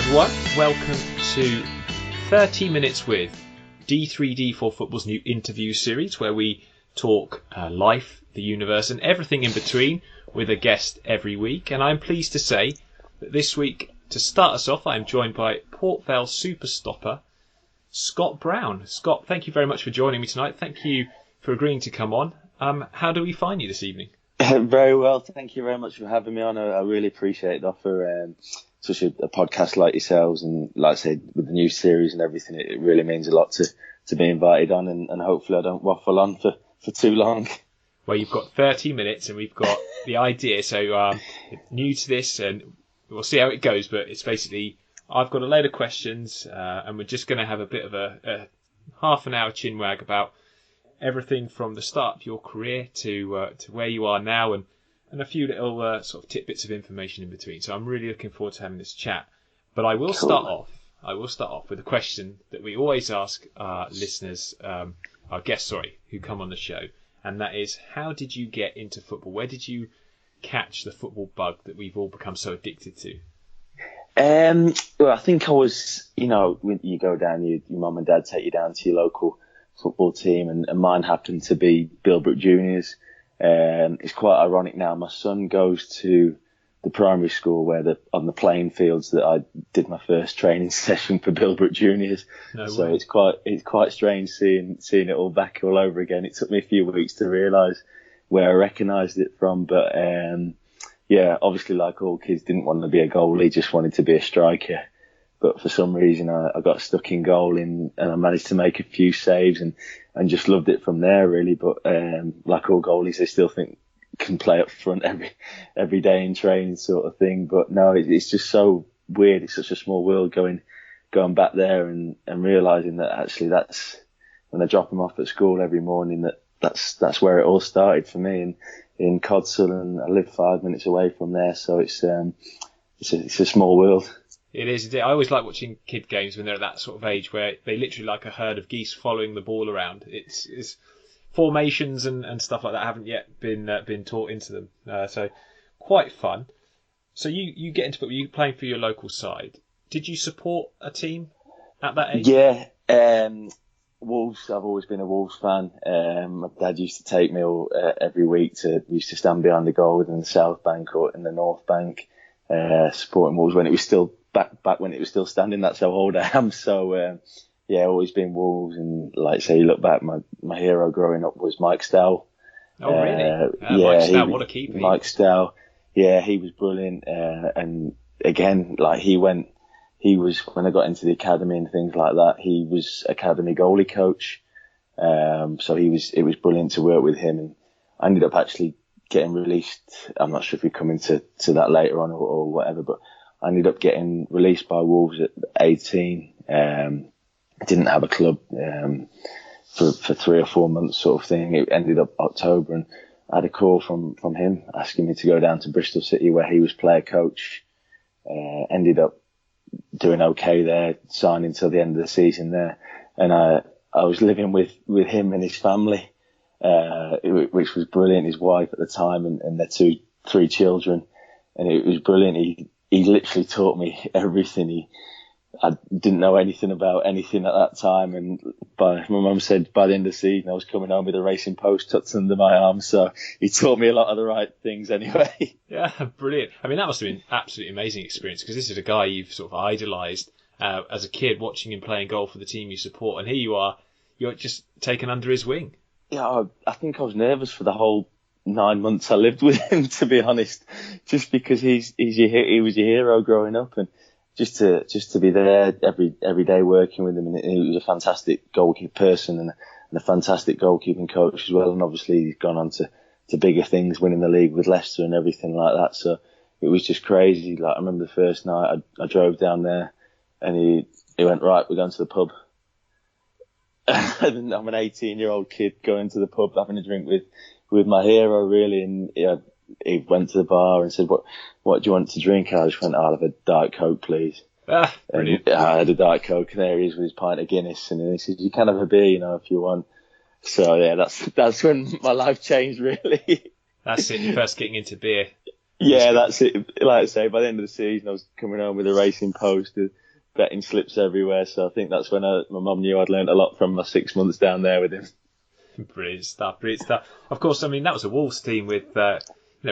everyone, welcome to 30 Minutes with D3D4 Football's new interview series where we talk life, the universe and everything in between with a guest every week. And I'm pleased to say that this week, to start us off, I'm joined by Port Vale super stopper Scott Brown. Scott, thank you very much for joining me tonight. Thank you for agreeing to come on. How do we find you this evening? Very well, thank you very much for having me on. I really appreciate the offer. Such a podcast like yourselves, and like I said, with the new series and everything, it really means a lot to be invited on, and hopefully I don't waffle on for too long. Well, you've got 30 minutes and we've got the idea, so new to this and we'll see how it goes, but it's basically, I've got a load of questions and we're just going to have a bit of a half an hour chinwag about everything from the start of your career to where you are now, and a few little sort of tidbits of information in between. So I'm really looking forward to having this chat. But I will start off with a question that we always ask our listeners, our guests, who come on the show, and that is, how did you get into football? Where did you catch the football bug that we've all become so addicted to? Well, I think I was, when you go down, your mum and dad take you down to your local football team, and mine happened to be Bilbrook Juniors. It's quite ironic now. My son goes to the primary school where on the playing fields that I did my first training session for Bilbrook Juniors. So it's quite strange seeing it all back all over again. It took me a few weeks to realise where I recognised it from, but obviously, like all kids, didn't want to be a goalie, just wanted to be a striker. But for some reason, I got stuck in goal and I managed to make a few saves and just loved it from there, really. But like all goalies, I still think can play up front every day in training, sort of thing. But no, it's just so weird. It's such a small world going back there and realising that actually that's when I drop him off at school every morning. That's where it all started for me in Codsall, and I live 5 minutes away from there. So it's a small world. It is. I always like watching kid games when they're at that sort of age where they literally like a herd of geese following the ball around. It's formations and stuff like that haven't yet been taught into them. So quite fun. So you get into football. You playing for your local side. Did you support a team at that age? Yeah. Wolves. I've always been a Wolves fan. My dad used to take me every week we used to stand behind the goal in the South Bank or in the North Bank, supporting Wolves when it was still back when it was still standing. That's how old I am. So always been Wolves. And like I say, you look back, my hero growing up was Mike Stow. Oh really? Mike Stow, what a keeper. Mike Stow, he was brilliant. And again, like he was, when I got into the academy and things like that, he was academy goalie coach. So it was brilliant to work with him, and I ended up actually getting released. I'm not sure if we come into that later on or whatever, but I ended up getting released by Wolves at 18. I didn't have a club for 3 or 4 months, sort of thing. It ended up October, and I had a call from him asking me to go down to Bristol City where he was player coach. Ended up doing okay there, signed until the end of the season there, and I was living with him and his family, which was brilliant. His wife at the time and their 3 children, and it was brilliant. He literally taught me everything. I didn't know anything about anything at that time, and my mum said by the end of the season I was coming home with a racing post tucked under my arm, so he taught me a lot of the right things anyway. Yeah, brilliant. I mean, that must have been an absolutely amazing experience, because this is a guy you've sort of idolised as a kid, watching him playing goal for the team you support, and here you are, you're just taken under his wing. Yeah, I think I was nervous for the whole 9 months I lived with him, to be honest, just because he was your hero growing up, and just to be there every day working with him. And he was a fantastic goalkeeper person and a fantastic goalkeeping coach as well. And obviously he's gone on to bigger things, winning the league with Leicester and everything like that. So it was just crazy. Like, I remember the first night I drove down there and he went, right, we're going to the pub. I'm an 18-year-old kid going to the pub, having a drink with my hero, really. And he went to the bar and said, what do you want to drink? I just went, I'll have a Diet Coke, please. Brilliant. And I had a Diet Coke, and there he is with his pint of Guinness. And he said, you can have a beer, if you want. So, yeah, that's when my life changed, really. That's it, you're first getting into beer. Yeah, that's it. Like I say, by the end of the season, I was coming home with a racing post, betting slips everywhere. So I think that's when my mum knew I'd learned a lot from my 6 months down there with him. Brilliant stuff, brilliant stuff. Of course, I mean, that was a Wolves team with,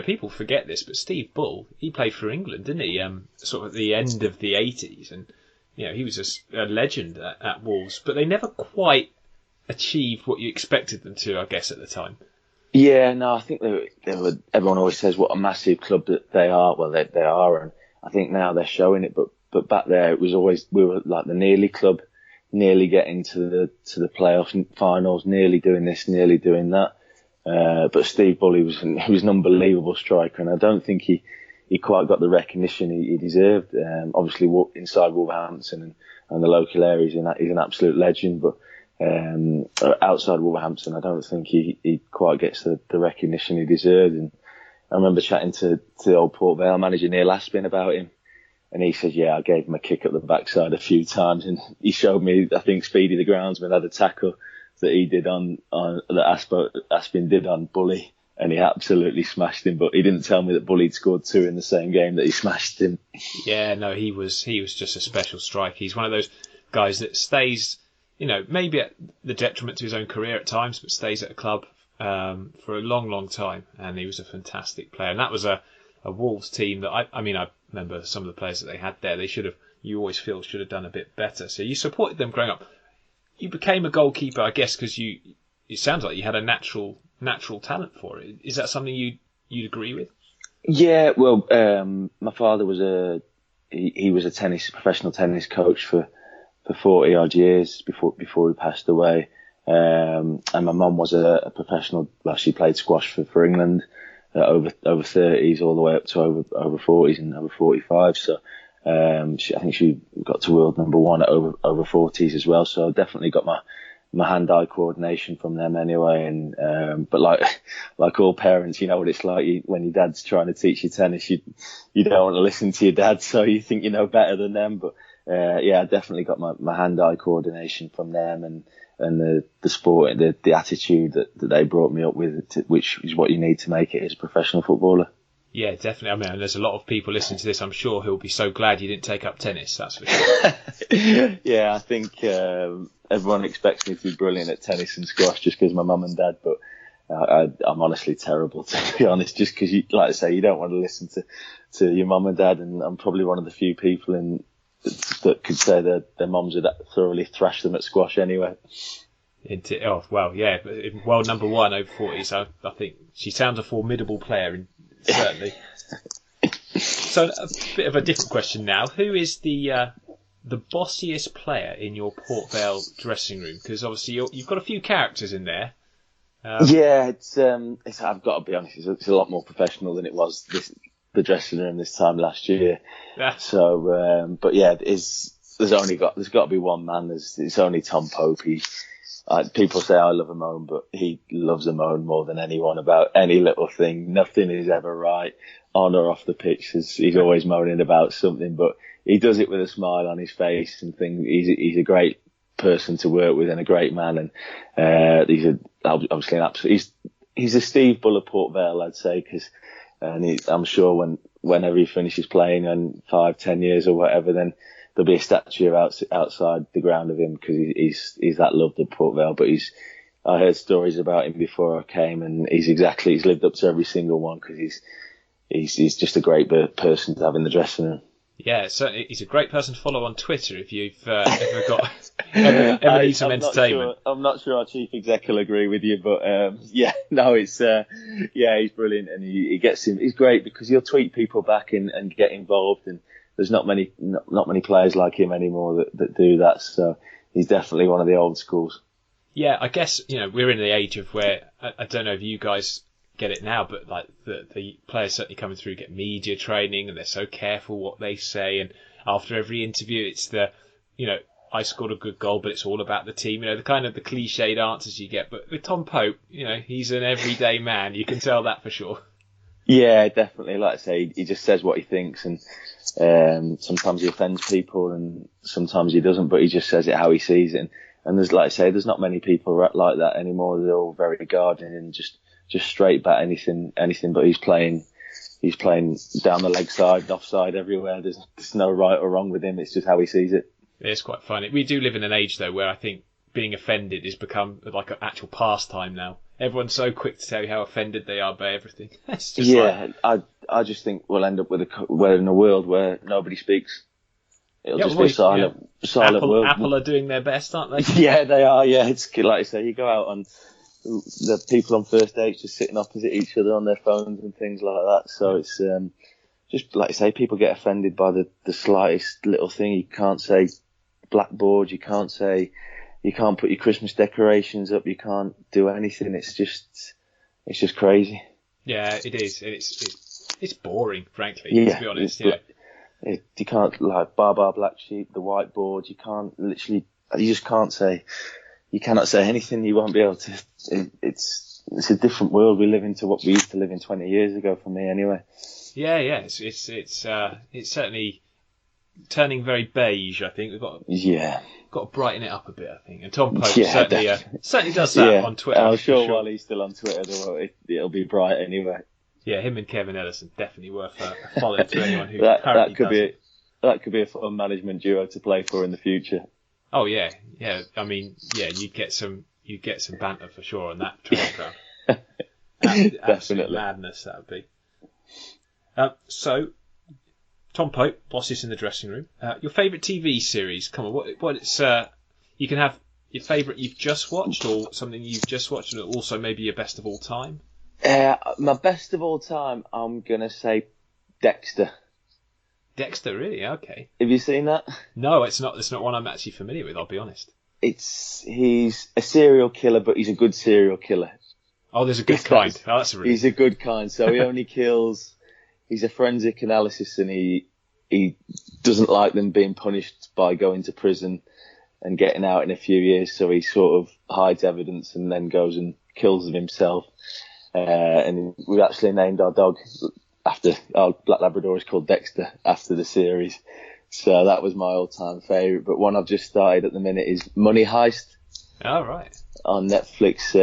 people forget this, but Steve Bull, he played for England, didn't he? Sort of at the end of the 80s. And, he was a legend at Wolves, but they never quite achieved what you expected them to, I guess, at the time. Yeah, no, I think everyone always says what a massive club that they are. Well, they are, and I think now they're showing it. But back there, it was always, we were like the nearly club, nearly getting to the playoff finals, nearly doing this, nearly doing that. But Steve Bull, he was an unbelievable striker, and I don't think he quite got the recognition he deserved. Obviously, inside Wolverhampton and the local area, he's an absolute legend, but outside Wolverhampton, I don't think he quite gets the recognition he deserved. And I remember chatting to the old Port Vale manager Neil Aspin about him, and he said, yeah, I gave him a kick up the backside a few times, and he showed me, I think Speedy the groundsman had a tackle that he did that Aspin did on Bully, and he absolutely smashed him. But he didn't tell me that Bully had scored 2 in the same game that he smashed him. Yeah, no, he was just a special striker. He's one of those guys that stays, maybe at the detriment to his own career at times, but stays at a club for a long, long time. And he was a fantastic player. And that was a Wolves team that I remember some of the players that they had there. You always feel should have done a bit better. So you supported them growing up. You became a goalkeeper, I guess, because it sounds like you had a natural talent for it. Is that something you'd agree with? Yeah, well, my father was he was a professional tennis coach for 40 odd years before he passed away. And my mum was a professional, well, she played squash for England, over 30s all the way up to over 40s and over 45. So, I think she got to world number 1 at over 40s as well. So I definitely got my hand-eye coordination from them anyway. And, but like all parents, you know what it's like when your dad's trying to teach you tennis, you don't want to listen to your dad. So you think you know better than them. But, yeah, I definitely got my hand-eye coordination from them and the sport, the attitude that they brought me up with, which is what you need to make it as a professional footballer. Yeah, definitely. I mean, there's a lot of people listening to this, I'm sure, who'll be so glad you didn't take up tennis, that's for sure. Yeah, I think everyone expects me to be brilliant at tennis and squash just because my mum and dad, but I'm honestly terrible, to be honest, just because, like I say, you don't want to listen to your mum and dad, and I'm probably one of the few people that could say that their mums would thoroughly thrash them at squash anyway. World number 1 over 40, so I think she sounds a formidable player, certainly. So a bit of a different question now. Who is the bossiest player in your Port Vale dressing room? Because obviously you've got a few characters in there. Yeah, it's I've got to be honest, it's a lot more professional than it was the dressing room this time last year. Yeah. So, but yeah, there's got to be one man. It's only Tom Pope. People say I love a moan, but he loves a moan more than anyone about any little thing. Nothing is ever right on or off the pitch. He's always moaning about something, but he does it with a smile on his face and things. He's a great person to work with and a great man. And obviously an absolute. He's a Steve Bull of Port Vale, I'd say, I'm sure whenever he finishes playing in 5-10 years or whatever, then there'll be a statue outside the ground of him because he's that loved at Port Vale. But I heard stories about him before I came, and he's lived up to every single one because he's just a great person to have in the dressing room. Yeah, certainly. He's a great person to follow on Twitter if you've ever need some entertainment. I'm not sure our chief exec will agree with you, but he's brilliant, and he gets him. He's great because he'll tweet people back and get involved, and there's not many players like him anymore that do that. So he's definitely one of the old schools. Yeah, I guess we're in the age of where I don't know if you guys get it now, but like the players certainly coming through get media training, and they're so careful what they say. And after every interview, it's I scored a good goal, but it's all about the team. The kind of the cliched answers you get. But with Tom Pope, he's an everyday man. You can tell that for sure. Yeah, definitely. Like I say, he just says what he thinks, and sometimes he offends people, and sometimes he doesn't. But he just says it how he sees it. And there's, like I say, there's not many people like that anymore. They're all very guarded and just straight bat anything. But he's playing he's playing down the leg side, offside everywhere. There's no right or wrong with him. It's just how he sees it. It's quite funny. We do live in an age, though, where I think being offended has become like an actual pastime now. Everyone's so quick to tell you how offended they are by everything. It's just I just think we'll end up we're in a world where nobody speaks. It'll just be silent world. Apple are doing their best, aren't they? Yeah, they are. Yeah, it's like you say, you go out and the people on first dates just sitting opposite each other on their phones and things like that. So it's just like you say, people get offended by the slightest little thing. You can't say blackboard. You can't put your Christmas decorations up. You can't do anything. It's just crazy. Yeah, it is. It's boring, frankly. Yeah, to be honest. You can't like bar black sheep, the whiteboard. You cannot say anything. You won't be able to. It's a different world we live in to what we used to live in 20 years ago. For me, anyway. Yeah. It's certainly turning very beige. I think we've got to brighten it up a bit. I think, and Tom Pope certainly does that on Twitter. I'm sure while he's still on Twitter, it'll be bright anyway. Yeah, him and Kevin Ellison definitely worth a follow to anyone who that could be a fun management duo to play for in the future. Oh yeah. I mean, you'd get some banter for sure on that training ground. Definitely madness that would be. So, Tom Pope, bosses in the dressing room. Your favourite TV series? Come on, what it's you can have your favourite you've just watched, or something you've just watched, and also maybe your best of all time. My best of all time, I'm gonna say Dexter. Dexter, really? Okay. Have you seen that? No, it's not. It's not one I'm actually familiar with. I'll be honest. He's a serial killer, but he's a good serial killer. Oh, there's a good kind. Oh, that's a really. He's a good kind. So he only kills. He's a forensic analysis, and he doesn't like them being punished by going to prison and getting out in a few years. So he sort of hides evidence and then goes and kills them himself. And we actually named our dog after our Black Labrador is called Dexter after the series. So that was my all-time favourite. But one I've just started at the minute is Money Heist. Oh, right. On Netflix,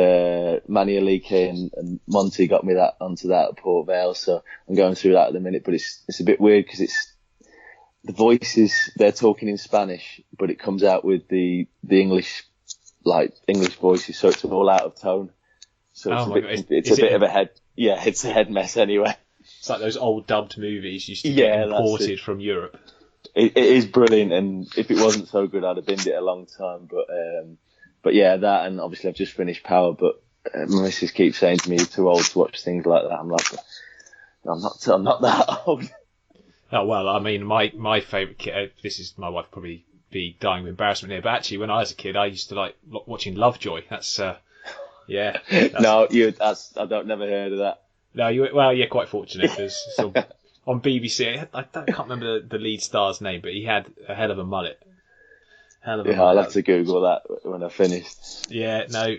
Manny Alike and Monty got me onto that at Port Vale. So I'm going through that at the minute. But it's a bit weird because it's the voices, they're talking in Spanish, but it comes out with the English voices. So it's all out of tone. So it's a bit of a head. Yeah, it's a head mess anyway. It's like those old dubbed movies used to get imported from Europe. It is brilliant, and if it wasn't so good, I'd have binned it a long time. But yeah, that, and obviously I've just finished Power. But my missus keeps saying to me, "You're too old to watch things like that." I'm like, I'm not that old. Oh well, I mean, my favourite kid. This is my wife probably be dying of embarrassment here, but actually, when I was a kid, I used to like watching Lovejoy. That's yeah. No, I don't never heard of that. No, you're quite fortunate because on BBC, I can't remember the lead star's name, but he had a hell of a mullet. I'll have to Google that when I finished. Yeah, no,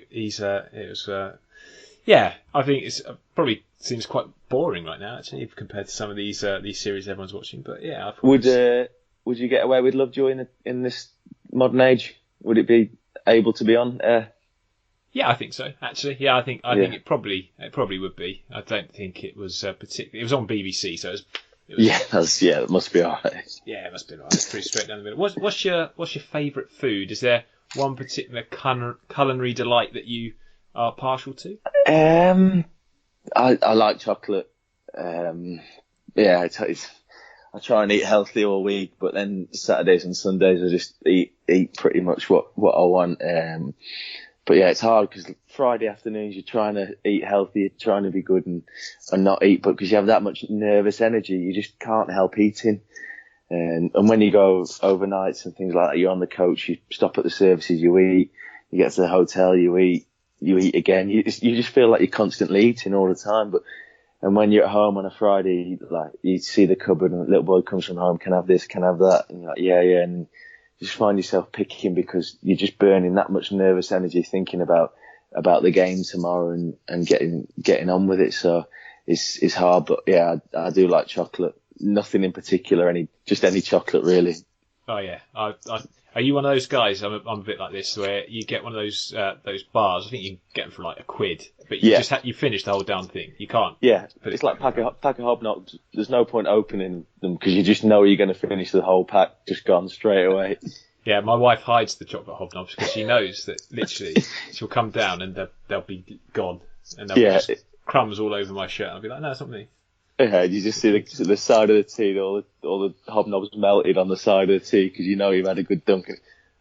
I think it's probably seems quite boring right now actually compared to some of these series everyone's watching. But yeah, would you get away with Lovejoy in this modern age? Would it be able to be on air? Yeah, I think so. Actually, yeah, I think it probably would be. I don't think it was particularly. It was on BBC, so it was. It must be alright. Yeah, it must be alright. It's pretty straight down the middle. What's your favourite food? Is there one particular culinary delight that you are partial to? I like chocolate. I try and eat healthy all week, but then Saturdays and Sundays I just eat pretty much what I want. But yeah, it's hard because Friday afternoons you're trying to eat healthy, you're trying to be good and not eat, but because you have that much nervous energy, you just can't help eating. And when you go overnights and things like that, you're on the coach, you stop at the services, you eat, you get to the hotel, you eat again. You just feel like you're constantly eating all the time. And when you're at home on a Friday, like you see the cupboard and a little boy comes from home, can I have this, can I have that? And you're like, yeah. And you just find yourself picking because you're just burning that much nervous energy thinking about the game tomorrow and getting on with it. So it's hard, but yeah, I do like chocolate. Nothing in particular, just any chocolate really. Oh yeah, Are you one of those guys? I'm a bit like this, where you get one of those bars. I think you can get them for like £1, but you just you finish the whole damn thing. You can't. Yeah, it's like pack of hobnobs. There's no point opening them because you just know you're going to finish the whole pack, just gone straight away. Yeah, my wife hides the chocolate hobnobs because she knows that literally she'll come down and they'll be gone, and there'll be just crumbs all over my shirt. I'll be like, no, it's not me. Yeah, you just see the side of the tea, all the hobnobs melted on the side of the tea because you know you've had a good dunk.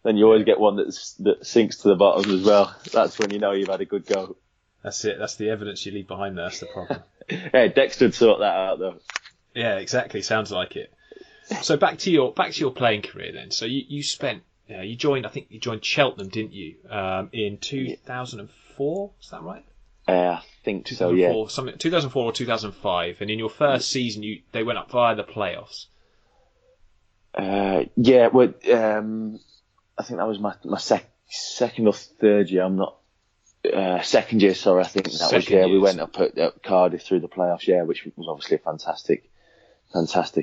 Then you always get one that sinks to the bottom as well. That's when you know you've had a good go. That's it. That's the evidence you leave behind there. That's the problem. Hey, Dexter would sort that out though. Yeah, exactly. Sounds like it. So back to your playing career then. So you spent you joined Cheltenham, didn't you? In 2004. Is that right? I think so. Yeah. 2004 or 2005, and in your first season, they went up via the playoffs. Yeah. Well, I think that was my second or third year. I'm not. Second year, sorry. I think that was. Yeah, we went up at Cardiff through the playoffs. Yeah, which was obviously a fantastic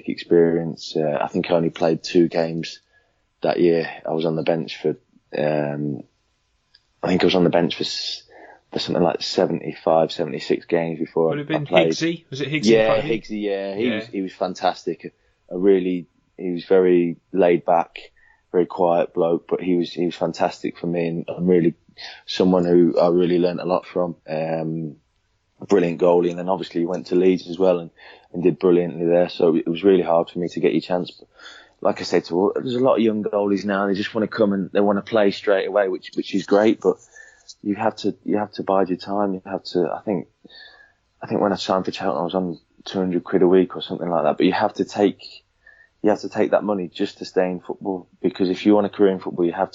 experience. I think I only played 2 games that year. I was on the bench for. I think I was on the bench for something like 75, 76 games before Would it have been played. Higgsy? Was it Higgsy? Yeah, Higgsy. Yeah, he was fantastic. He was very laid back, very quiet bloke, but he was fantastic for me, and I'm really someone who I really learnt a lot from. Brilliant goalie, and then obviously he went to Leeds as well and did brilliantly there. So it was really hard for me to get your chance. But like I said, there's a lot of young goalies now. They just want to come and they want to play straight away, which is great, but you have to bide your time. You have to. I think when I signed for Cheltenham, I was on £200 a week or something like that. But you have to take that money just to stay in football, because if you want a career in football, you have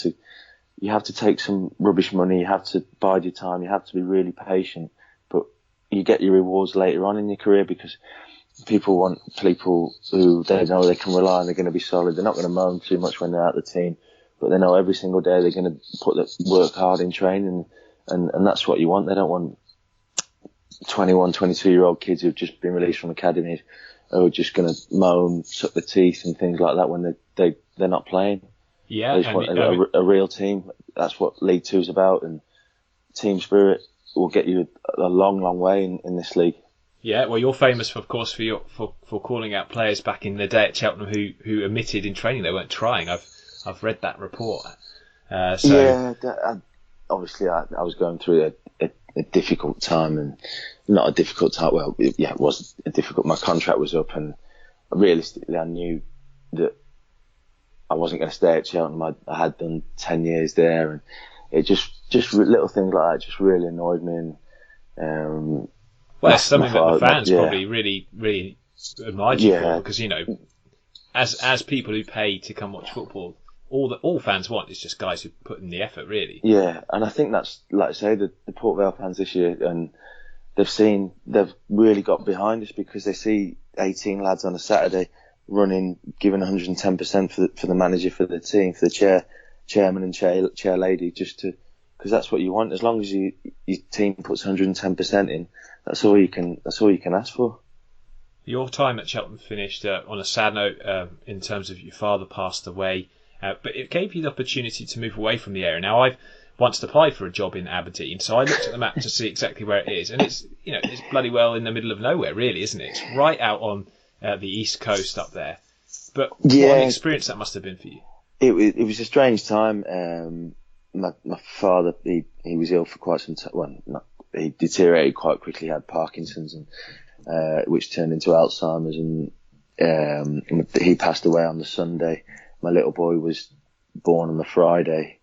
to take some rubbish money. You have to bide your time. You have to be really patient. But you get your rewards later on in your career, because people want people who they know they can rely on. They're going to be solid. They're not going to moan too much when they're out of the team, but they know every single day they're going to work hard in training, and that's what you want. They don't want 21, 22-year-old kids who've just been released from academies who are just going to moan, suck their teeth and things like that when they're not playing. Yeah, they just want a real team. That's what League Two is about, and team spirit will get you a long, long way in this league. Yeah, well, you're famous, of course, for calling out players back in the day at Cheltenham who admitted in training they weren't trying. I've read that report. Obviously, I was going through a difficult time, and not a difficult time. Well, it was a difficult. My contract was up, and realistically, I knew that I wasn't going to stay at Cheltenham. I had done 10 years there, and it just little things like that just really annoyed me. And well, it's something that the fans probably really, really admired you for, because as people who pay to come watch football, all fans want is just guys who put in the effort, really. Yeah, and I think that's, like I say, the Port Vale fans this year, and they've really got behind us, because they see 18 lads on a Saturday running, giving 110% for the manager, for the team, for the chairman and chair lady, because that's what you want. As long as your team puts 110% in, that's all you can ask for. Your time at Cheltenham finished on a sad note in terms of your father passed away. But it gave you the opportunity to move away from the area. Now, I've once applied for a job in Aberdeen, so I looked at the map to see exactly where it is, and it's bloody well in the middle of nowhere, really, isn't it? It's right out on the east coast up there. But what an experience that must have been for you. It was a strange time. My father, he was ill for quite some time. Well, he deteriorated quite quickly. He had Parkinson's, and which turned into Alzheimer's, and he passed away on the Sunday. My little boy was born on the Friday,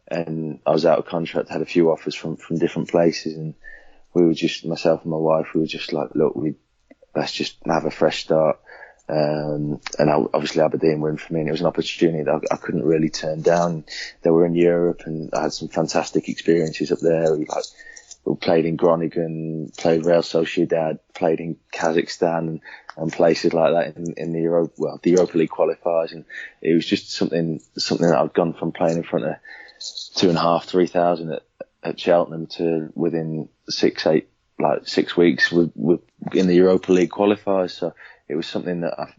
and I was out of contract, had a few offers from different places, and we were just, myself and my wife, we were just like, look, let's just have a fresh start. And obviously Aberdeen were in for me, and it was an opportunity that I couldn't really turn down. They were in Europe, and I had some fantastic experiences up there. We played in Groningen, played Real Sociedad, played in Kazakhstan and places like that in the Europa League qualifiers, and it was just something that I'd gone from playing in front of 2,500, 3,000 at Cheltenham to within 6 weeks with in the Europa League qualifiers. So it was something that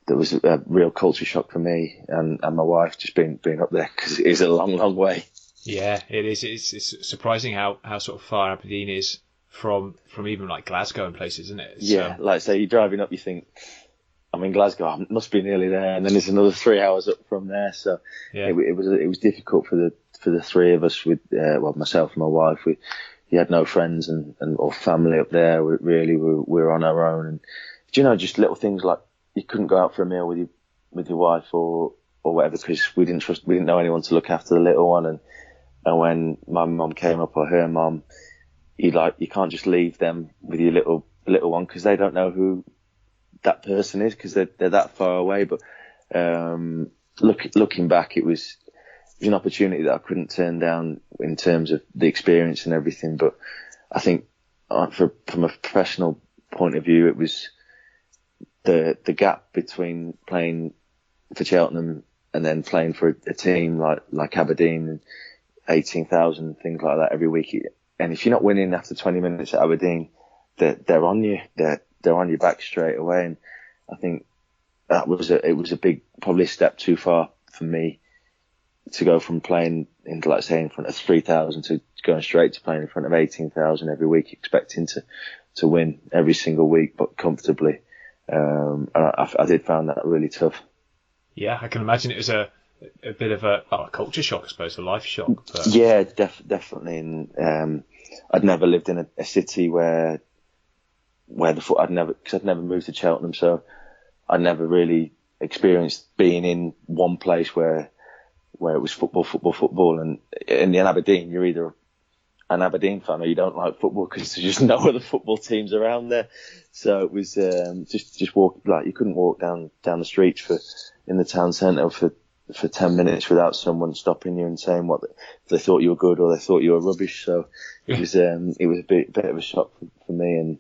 there was a real culture shock for me and my wife just being up there, because it is a long, long way. Yeah, it is. It's surprising how sort of far Aberdeen is from even like Glasgow and places, isn't it? Like say you're driving up, you think, I'm in Glasgow, I must be nearly there, and then there's another 3 hours up from there. So it was difficult for the three of us, with myself and my wife. We had no friends and or family up there. We were on our own, and just little things like you couldn't go out for a meal with your wife or whatever, because we didn't know anyone to look after the little one. And when my mum came up, or her mum, you can't just leave them with your little one, because they don't know who that person is, because they're that far away. But looking back, it was an opportunity that I couldn't turn down in terms of the experience and everything. But I think from a professional point of view, it was the gap between playing for Cheltenham and then playing for a team like Aberdeen, and 18,000, things like that every week. And if you're not winning after 20 minutes at Aberdeen, they're on you. They're on your back straight away. And I think it was a big, probably a step too far for me to go from playing in front of 3,000 to going straight to playing in front of 18,000 every week, expecting to win every single week, but comfortably. And I did find that really tough. Yeah, I can imagine it was a bit of a culture shock, I suppose, a life shock. But... Yeah, definitely. And I'd never lived in a city where I'd never moved to Cheltenham, so I never really experienced being in one place where it was football. And in Aberdeen, you're either an Aberdeen fan or you don't like football, because there's just no other football teams around there. So it was just walk, like you couldn't walk down the streets in the town centre for 10 minutes without someone stopping you and saying what they thought you were good or they thought you were rubbish. So it was a bit of a shock for me.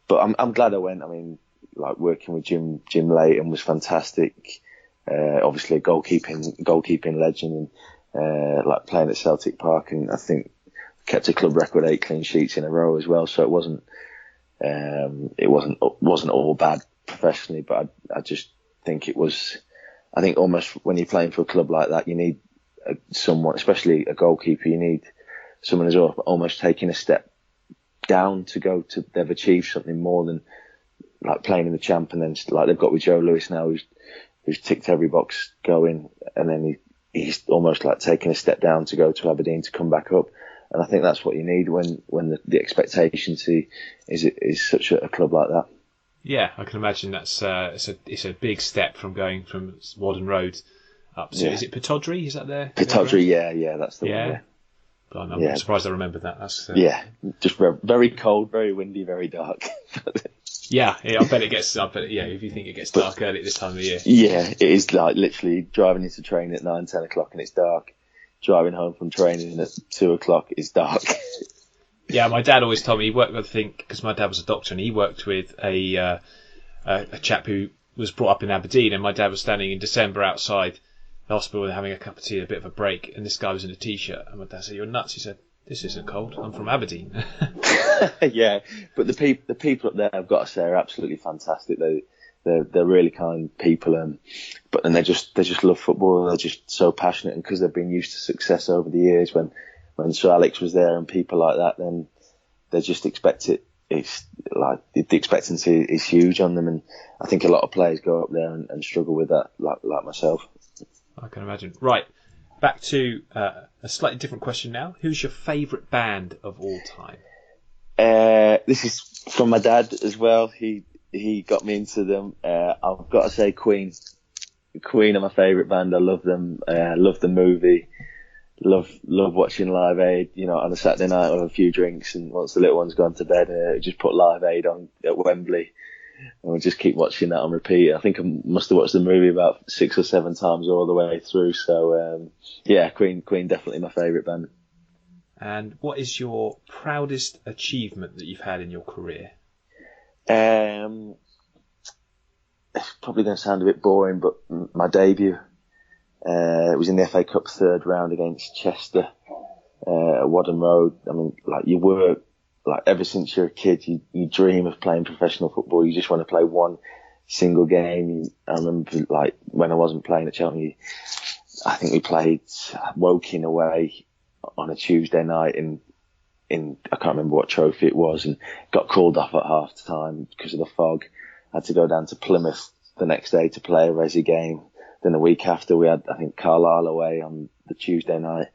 But I'm glad I went. I mean, like working with Jim Layton was fantastic. Obviously a goalkeeping legend, and like playing at Celtic Park, and I think kept a club record 8 clean sheets in a row as well. So it wasn't all bad professionally, but I just think it was. I think almost when you're playing for a club like that, you need someone, especially a goalkeeper. You need someone who's almost taking a step down they've achieved something more than like playing in the champ, and then like they've got with Joe Lewis now, who's ticked every box going, and then he's almost like taking a step down to go to Aberdeen to come back up. And I think that's what you need when the expectation is such a club like that. Yeah, I can imagine it's a big step from going from Wadden Road up to, is it Pataudry? Is that there? Pataudry, yeah, that's the one. Yeah. I'm surprised I remembered that. That's just very cold, very windy, very dark. Yeah, I bet it gets. If you think it gets dark early at this time of the year. Yeah, it is like literally driving into training at 9-10 o'clock and it's dark. Driving home from training at 2 o'clock is dark. Yeah, my dad always told me he worked with, I think, because my dad was a doctor, and he worked with a chap who was brought up in Aberdeen, and my dad was standing in December outside the hospital having a cup of tea, a bit of a break, and this guy was in a t-shirt, and my dad said, "You're nuts." He said, "This isn't cold. I'm from Aberdeen." Yeah, but the people up there, I've got to say, are absolutely fantastic. They're really kind people, but then they just love football. They're just so passionate, and because they've been used to success over the years, when Sir Alex was there and people like that, then they just expect it. It's like the expectancy is huge on them, and I think a lot of players go up there and struggle with that, like myself. I can imagine. Right, back to a slightly different question now. Who's your favourite band of all time? This is from my dad as well. He got me into them. I've got to say Queen. Queen are my favourite band. I love them. Love the movie. Love watching Live Aid. On a Saturday night, I'll have a few drinks, and once the little one's gone to bed, just put Live Aid on at Wembley, and we'll just keep watching that on repeat. I think I must have watched the movie about 6 or 7 times all the way through. So Queen definitely my favourite band. And what is your proudest achievement that you've had in your career? It's probably going to sound a bit boring, but my debut. It was in the FA Cup third round against Chester at Wadden Road. I mean, like you work, like ever since you're a kid, you dream of playing professional football. You just want to play one single game. I remember like when I wasn't playing at Cheltenham, I think we played Woking away on a Tuesday night in I can't remember what trophy it was, and got called off at half time because of the fog. I had to go down to Plymouth the next day to play a resi game. Then the week after we had, I think, Carlisle away on the Tuesday night.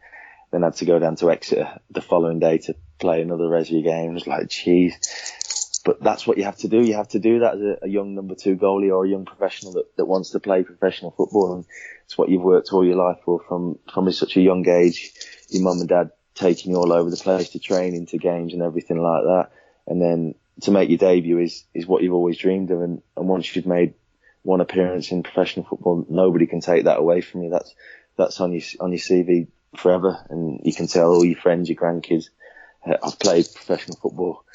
Then I had to go down to Exeter the following day to play another resi game. It was like, geez. But that's what you have to do. You have to do that as a young number 2 goalie or a young professional that wants to play professional football. And it's what you've worked all your life for from such a young age. Your mum and dad taking you all over the place to training, to games and everything like that. And then to make your debut is what you've always dreamed of. And once you've made one appearance in professional football, nobody can take that away from you. That's on your CV forever. And you can tell all your friends, your grandkids, I've played professional football.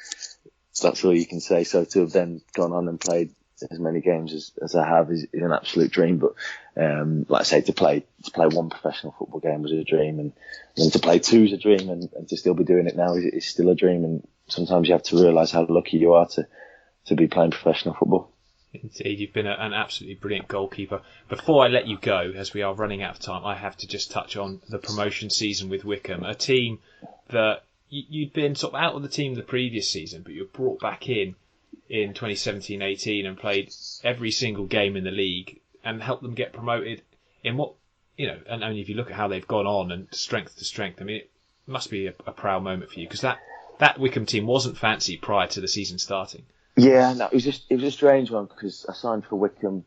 That's all you can say. So to have then gone on and played as many games as I have is an absolute dream. But like I say, to play one professional football game was a dream, and to play 2 is a dream, and to still be doing it now is still a dream. And sometimes you have to realise how lucky you are to be playing professional football. Indeed, you've been an absolutely brilliant goalkeeper. Before I let you go, as we are running out of time, I have to just touch on the promotion season with Wycombe, a team that you'd been sort of out of the team the previous season, but you were brought back in 2017-18 and played every single game in the league and helped them get promoted in what, and only if you look at how they've gone on and strength to strength, I mean, it must be a proud moment for you, because that Wycombe team wasn't fancy prior to the season starting. Yeah, no, it was a strange one, because I signed for Wycombe,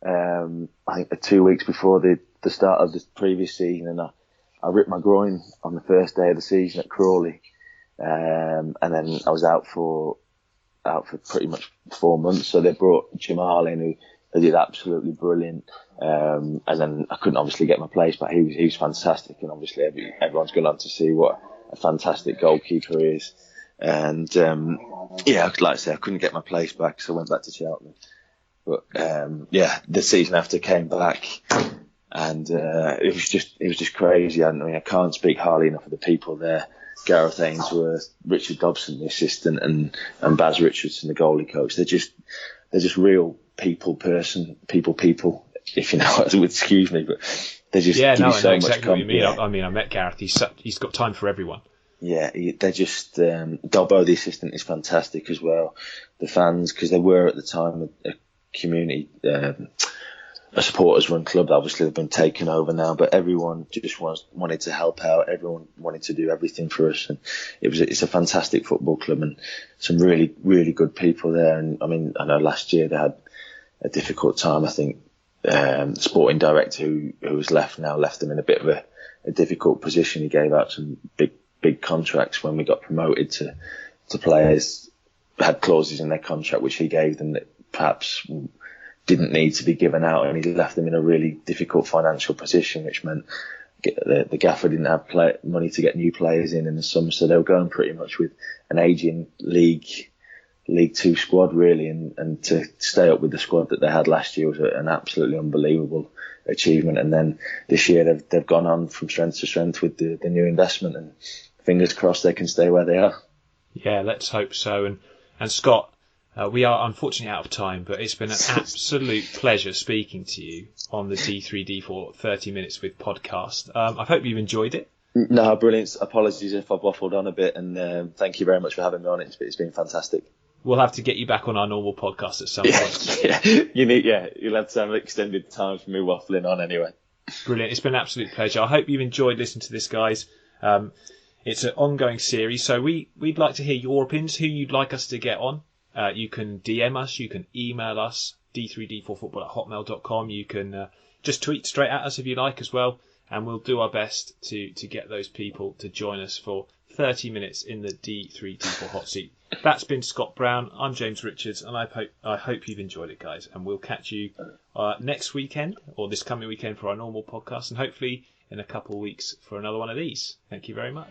I think 2 weeks before the start of the previous season, and I ripped my groin on the first day of the season at Crawley, and then I was out for pretty much 4 months. So they brought Jamal in, who did absolutely brilliant, and then I couldn't obviously get my place back. He was fantastic, and obviously everyone's gone on to see what a fantastic goalkeeper he is. And like I say, I couldn't get my place back, so I went back to Cheltenham. But the season after came back, and it was just crazy. I mean, I can't speak highly enough of the people there. Gareth Ainsworth, Richard Dobson, the assistant, and Baz Richardson, the goalie coach. They're just real people, if you know what, excuse me, but they just give you so much exactly what you mean. I mean, I met Gareth. He's got time for everyone. Yeah, they're just Dobbo, the assistant, is fantastic as well. The fans, because they were at the time a community, a supporters-run club. Obviously, they've been taken over now, but everyone just wanted to help out. Everyone wanted to do everything for us, and it's a fantastic football club and some really, really good people there. And I mean, I know last year they had a difficult time. I think the sporting director who was left them in a bit of a difficult position. He gave out some big contracts when we got promoted to players, had clauses in their contract which he gave them that perhaps didn't need to be given out, and he left them in a really difficult financial position, which meant the gaffer didn't have money to get new players in the summer, so they were going pretty much with an ageing League 2 squad really, and to stay up with the squad that they had last year was an absolutely unbelievable achievement. And then this year they've gone on from strength to strength with the new investment, and fingers crossed they can stay where they are. Yeah, let's hope so. And Scott, we are unfortunately out of time, but it's been an absolute pleasure speaking to you on the D3D4 30 Minutes with podcast. I hope you've enjoyed it. No, brilliant. Apologies if I've waffled on a bit, and thank you very much for having me on. It's been fantastic. We'll have to get you back on our normal podcast at some point. Yeah, you'll have to have extended time for me waffling on anyway. Brilliant. It's been an absolute pleasure. I hope you've enjoyed listening to this, guys. It's an ongoing series, so we'd like to hear your opinions, who you'd like us to get on. You can DM us, you can email us, d3d4football@hotmail.com. You can just tweet straight at us if you like as well, and we'll do our best to get those people to join us for 30 minutes in the D3D4 hot seat. That's been Scott Brown. I'm James Richards, and I hope you've enjoyed it, guys, and we'll catch you next weekend, or this coming weekend, for our normal podcast, and hopefully in a couple of weeks for another one of these. Thank you very much.